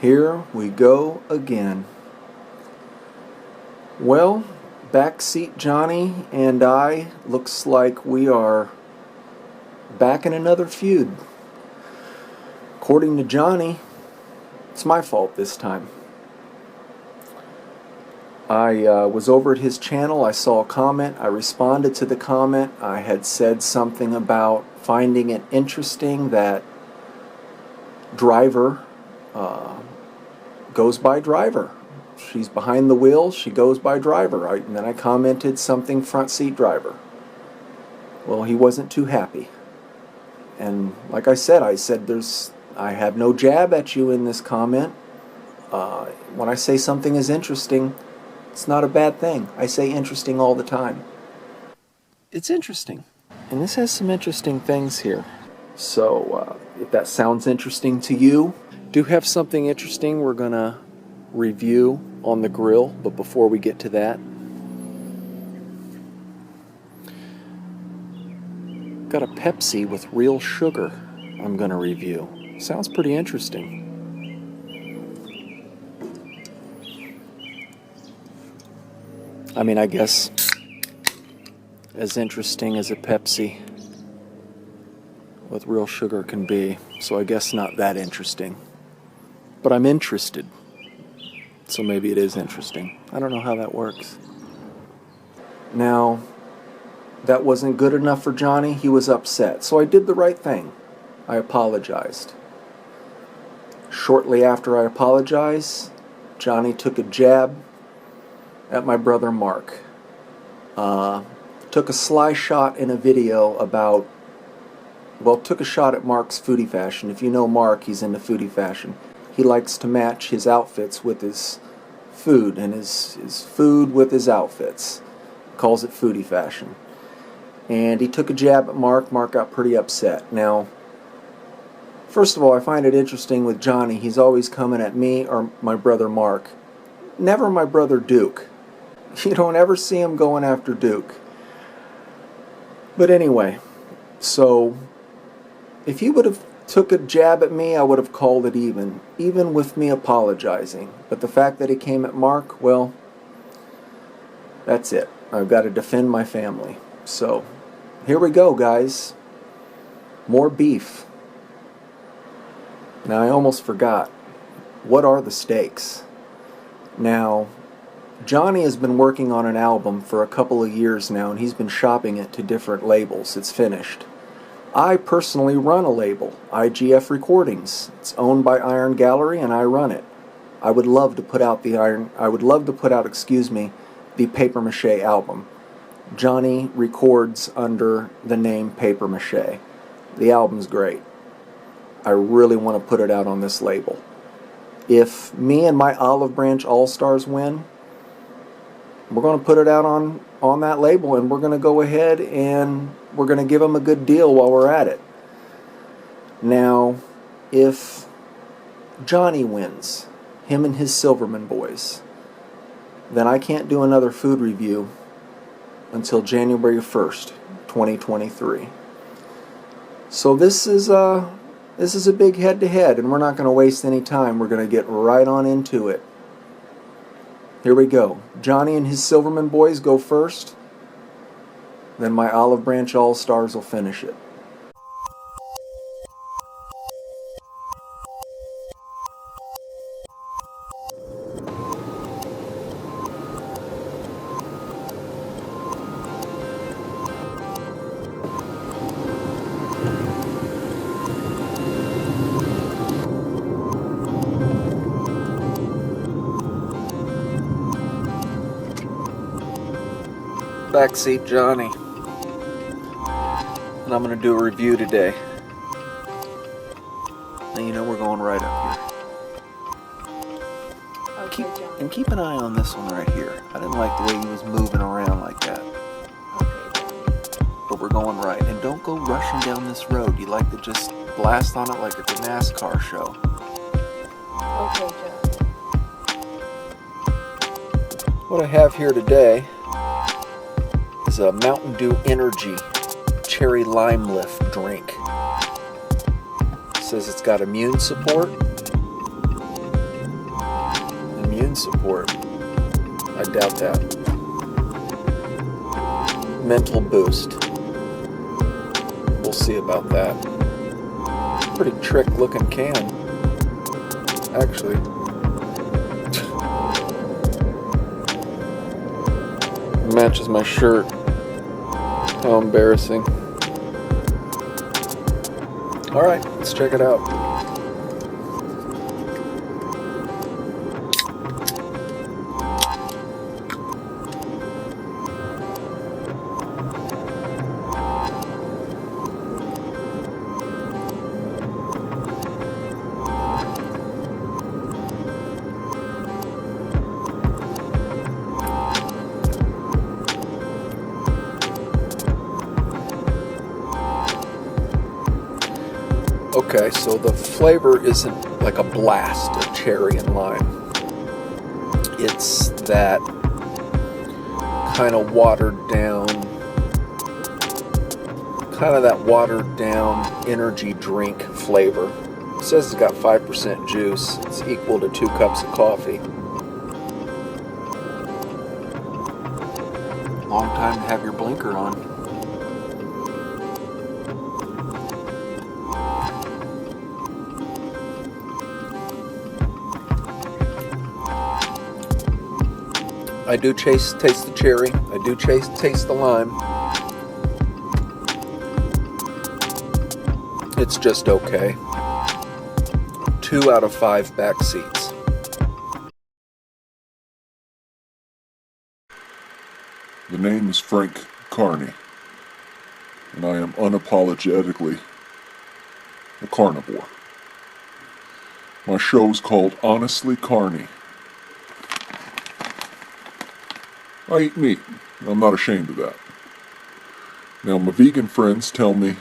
Here we go again. Well, Backseat Johnny and I looks like we are back in another feud. According to Johnny, it's my fault this time. I was over at his channel, I saw a comment, I responded to the comment. I had said something about finding it interesting that driver goes by driver. She's behind the wheel, she goes by driver. And then I commented something front seat driver. Well, he wasn't too happy. And like I said I have no jab at you in this comment. When I say something is interesting, it's not a bad thing. I say interesting all the time. It's interesting. And this has some interesting things here. So, if that sounds interesting to you, do have something interesting we're going to review on the grill. But before we get to that, got a Pepsi with real sugar I'm going to review. Sounds pretty interesting. I mean, I guess as interesting as a Pepsi with real sugar can be, so I guess not that interesting. But I'm interested, so maybe it is interesting. I don't know how that works. Now, that wasn't good enough for Johnny. He was upset, so I did the right thing. I apologized. Shortly after I apologized, Johnny took a jab at my brother Mark. Took a sly shot in a video about, took a shot at Mark's foodie fashion. If you know Mark, he's into foodie fashion. He likes to match his outfits with his food, and his food with his outfits. Calls it foodie fashion. And he took a jab at Mark. Mark got pretty upset. Now, first of all, I find it interesting with Johnny. He's always coming at me or my brother Mark. Never my brother Duke. You don't ever see him going after Duke. But anyway, so if he would have took a jab at me, I would have called it even with me apologizing. But the fact that he came at Mark, well, that's it. I've got to defend my family. So here we go, guys. More beef. Now, I almost forgot. What are the stakes? Now, Johnny has been working on an album for a couple of years now, and he's been shopping it to different labels. It's finished. I personally run a label, IGF Recordings. It's owned by Iron Gallery, and I run it. I would love to put out the Paper Mache album. Johnny records under the name Paper Mache. The album's great. I really want to put it out on this label. If me and my Olive Branch All-Stars win, we're going to put it out on that label, and we're going to go ahead and we're going to give them a good deal while we're at it. Now, if Johnny wins, him and his Silverman boys, then I can't do another food review until January 1st, 2023. So this is a big head-to-head, and we're not going to waste any time. We're going to get right on into it. Here we go. Johnny and his Silverman boys go first. Then my Olive Branch All-Stars will finish it. Backseat Johnny, and I'm going to do a review today. And you know we're going right up here. Okay, keep an eye on this one right here. I didn't like the way he was moving around like that. Okay, But we're going right. And don't go rushing down this road. You like to just blast on it like it's a NASCAR show. Okay, John. What I have here today is a Mountain Dew Energy Cherry Lime Lift drink. It says it's got immune support, immune support. I doubt that. Mental boost. We'll see about that. Pretty trick looking can, actually. Matches my shirt. How embarrassing. Alright, let's check it out. Okay, so the flavor isn't like a blast of cherry and lime. It's that kind of watered down energy drink flavor. It says it's got 5% juice. It's equal to 2 cups of coffee. Long time to have your blinker on. I do taste the cherry. I do taste the lime. It's just okay. 2 out of 5 back seats. The name is Frank Carney, and I am unapologetically a carnivore. My show's called Honestly Carney. I eat meat, and I'm not ashamed of that. Now, my vegan friends tell me,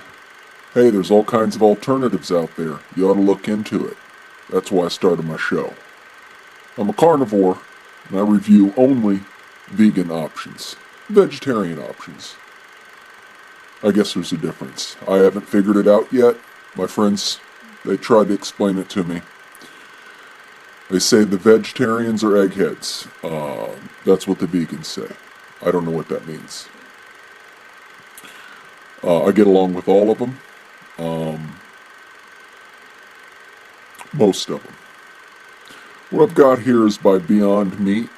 hey, there's all kinds of alternatives out there. You ought to look into it. That's why I started my show. I'm a carnivore, and I review only vegan options, vegetarian options. I guess there's a difference. I haven't figured it out yet. My friends, they tried to explain it to me. They say the vegetarians are eggheads. That's what the vegans say. I don't know what that means. I get along with all of them. Most of them. What I've got here is by Beyond Meat.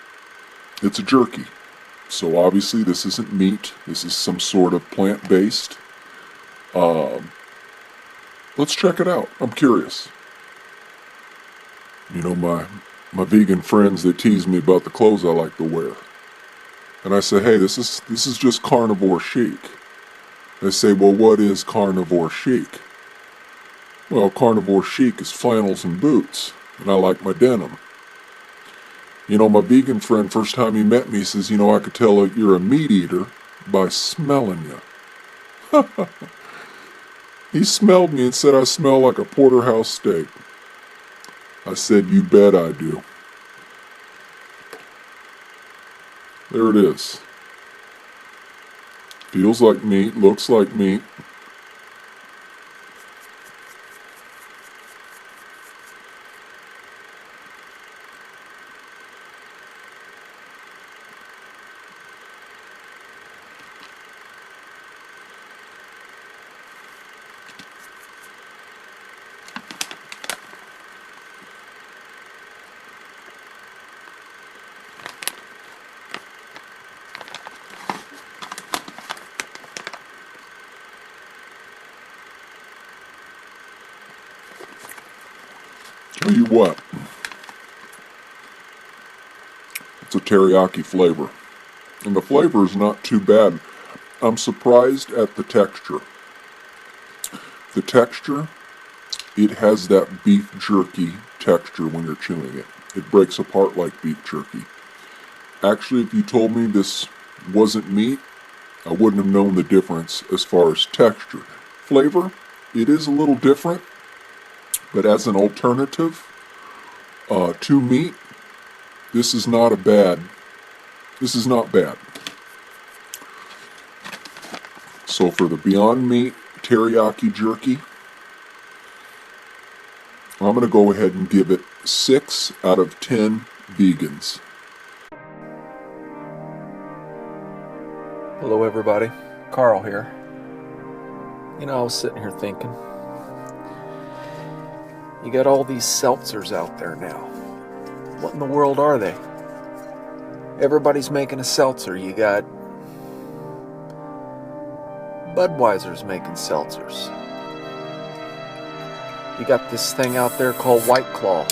It's a jerky. So obviously this isn't meat. This is some sort of plant-based. Let's check it out. I'm curious. You know, my vegan friends, they tease me about the clothes I like to wear. And I say, hey, this is just carnivore chic. They say, well, what is carnivore chic? Well, carnivore chic is flannels and boots, and I like my denim. You know, my vegan friend, first time he met me, says, you know, I could tell you're a meat eater by smelling you. He smelled me and said I smell like a porterhouse steak. I said, you bet I do. There it is. Feels like meat, looks like meat. Tell you what, it's a teriyaki flavor, and the flavor is not too bad. I'm surprised at the texture. The texture, it has that beef jerky texture when you're chewing it. It breaks apart like beef jerky. Actually, if you told me this wasn't meat, I wouldn't have known the difference as far as texture. Flavor, it is a little different. But as an alternative to meat, this is not bad. So for the Beyond Meat teriyaki jerky, I'm going to go ahead and give it 6 out of 10 vegans. Hello everybody, Carl here. You know, I was sitting here thinking, you got all these seltzers out there now. What in the world are they? Everybody's making a seltzer. You got Budweiser's making seltzers. You got this thing out there called White Claw.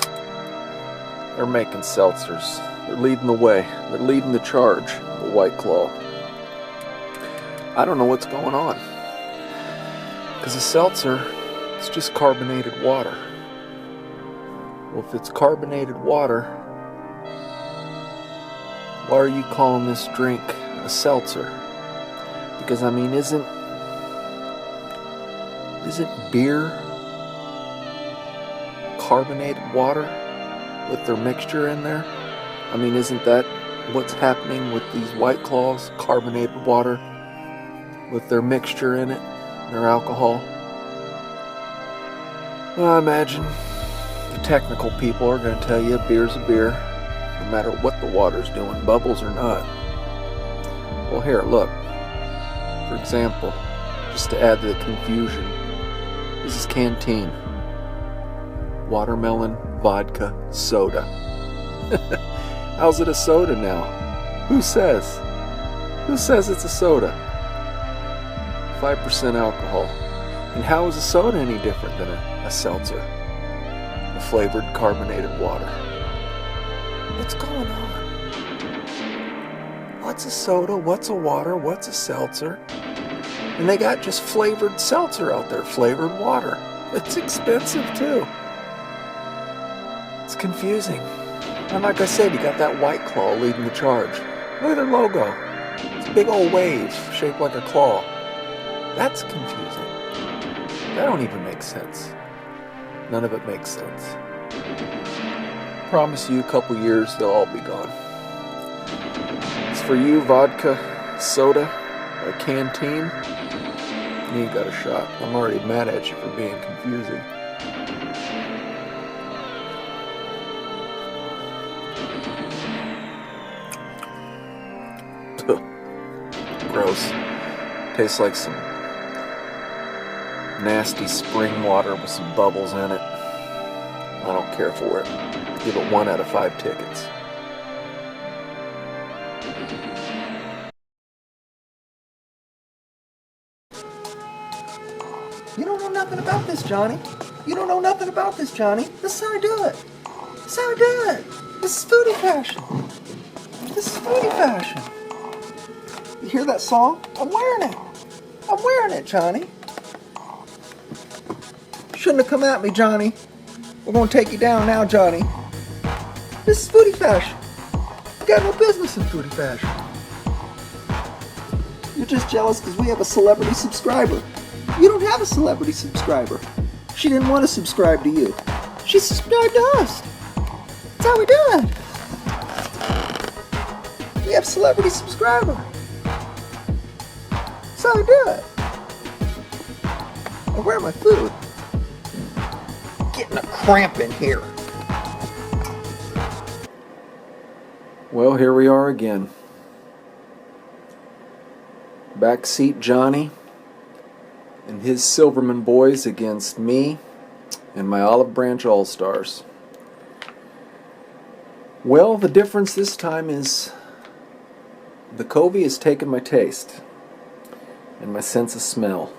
They're making seltzers. They're leading the way. They're leading the charge, the White Claw. I don't know what's going on. Because a seltzer, it's just carbonated water. Well, if it's carbonated water, why are you calling this drink a seltzer? Because, I mean, isn't beer carbonated water with their mixture in there? I mean, isn't that what's happening with these White Claws? Carbonated water with their mixture in it, their alcohol? Well, I imagine the technical people are going to tell you beer's a beer, no matter what the water's doing, bubbles or not. Well, here, look. For example, just to add to the confusion, this is Canteen. Watermelon vodka soda. How's it a soda now? Who says? Who says it's a soda? 5% alcohol. And how is a soda any different than a seltzer? A flavored carbonated water. What's going on? What's a soda? What's a water? What's a seltzer? And they got just flavored seltzer out there, flavored water. It's expensive too. It's confusing. And like I said, you got that White Claw leading the charge. Look at their logo. It's a big old wave shaped like a claw. That's confusing. That don't even make sense. None of it makes sense. Promise you, a couple years, they'll all be gone. As for you, vodka, soda, a Canteen, you ain't got a shot. I'm already mad at you for being confusing. Gross. Tastes like some nasty spring water with some bubbles in it. I don't care for it. Give it 1 out of 5 tickets. You don't know nothing about this, Johnny. You don't know nothing about this, Johnny. This is how I do it. This is how I do it. This is foodie fashion. This is foodie fashion. You hear that song? I'm wearing it. I'm wearing it, Johnny. Shouldn't have come at me, Johnny. We're going to take you down now, Johnny. This is foodie fashion. You got no business in foodie fashion. You're just jealous because we have a celebrity subscriber. You don't have a celebrity subscriber. She didn't want to subscribe to you. She subscribed to us. That's how we do it. We have a celebrity subscriber. That's how we do it. Now, where's my food? Getting a cramp in here. Well, here we are again. Backseat Johnny and his Silverman boys against me and my Olive Branch All-Stars. Well, the difference this time is the Covey has taken my taste and my sense of smell.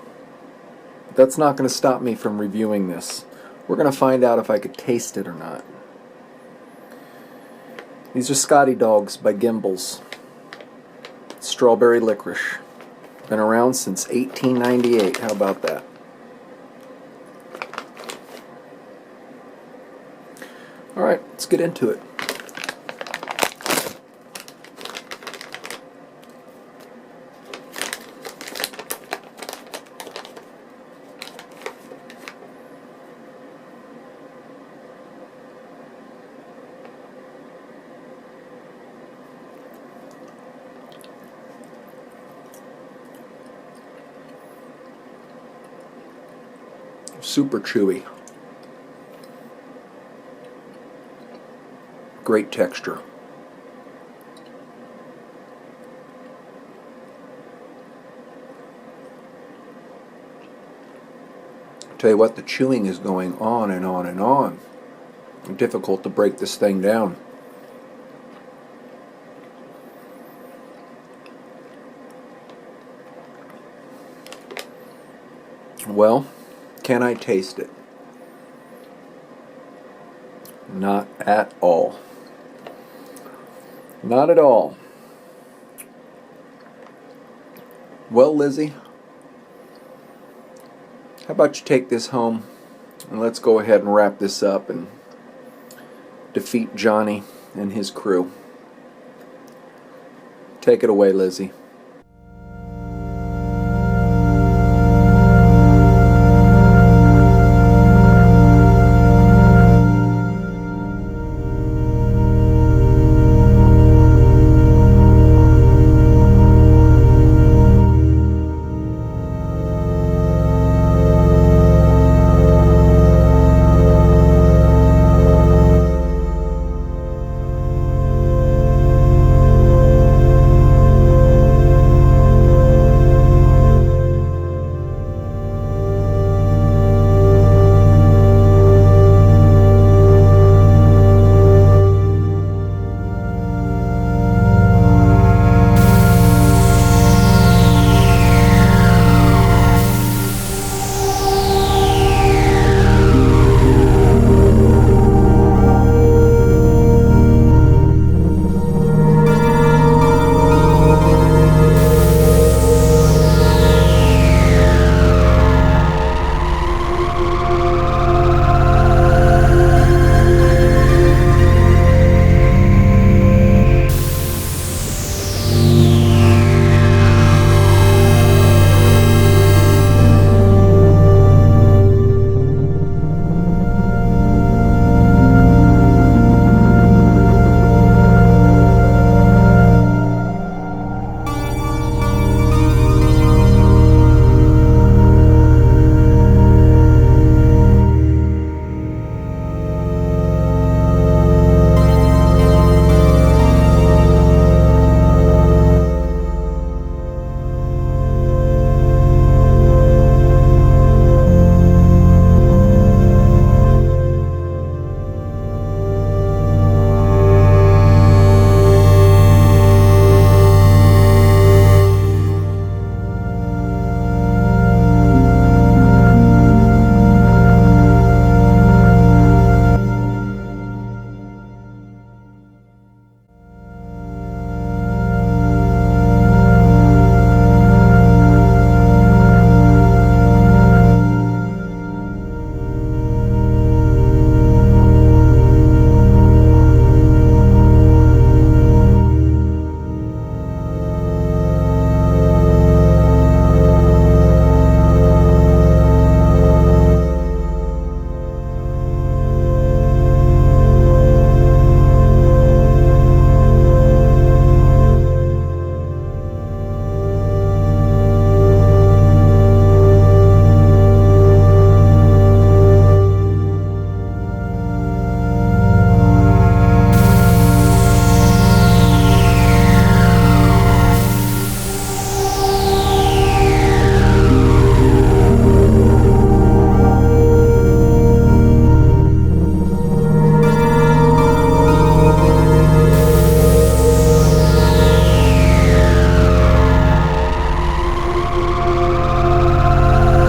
But that's not going to stop me from reviewing this. We're going to find out if I could taste it or not. These are Scottie dogs by Gimbals. Strawberry licorice. Been around since 1898. How about that? Alright, let's get into it. Super chewy. Great texture. Tell you what, the chewing is going on and on and on. Difficult to break this thing down. Well, can I taste it? Not at all. Not at all. Well, Lizzie, how about you take this home and let's go ahead and wrap this up and defeat Johnny and his crew. Take it away, Lizzie.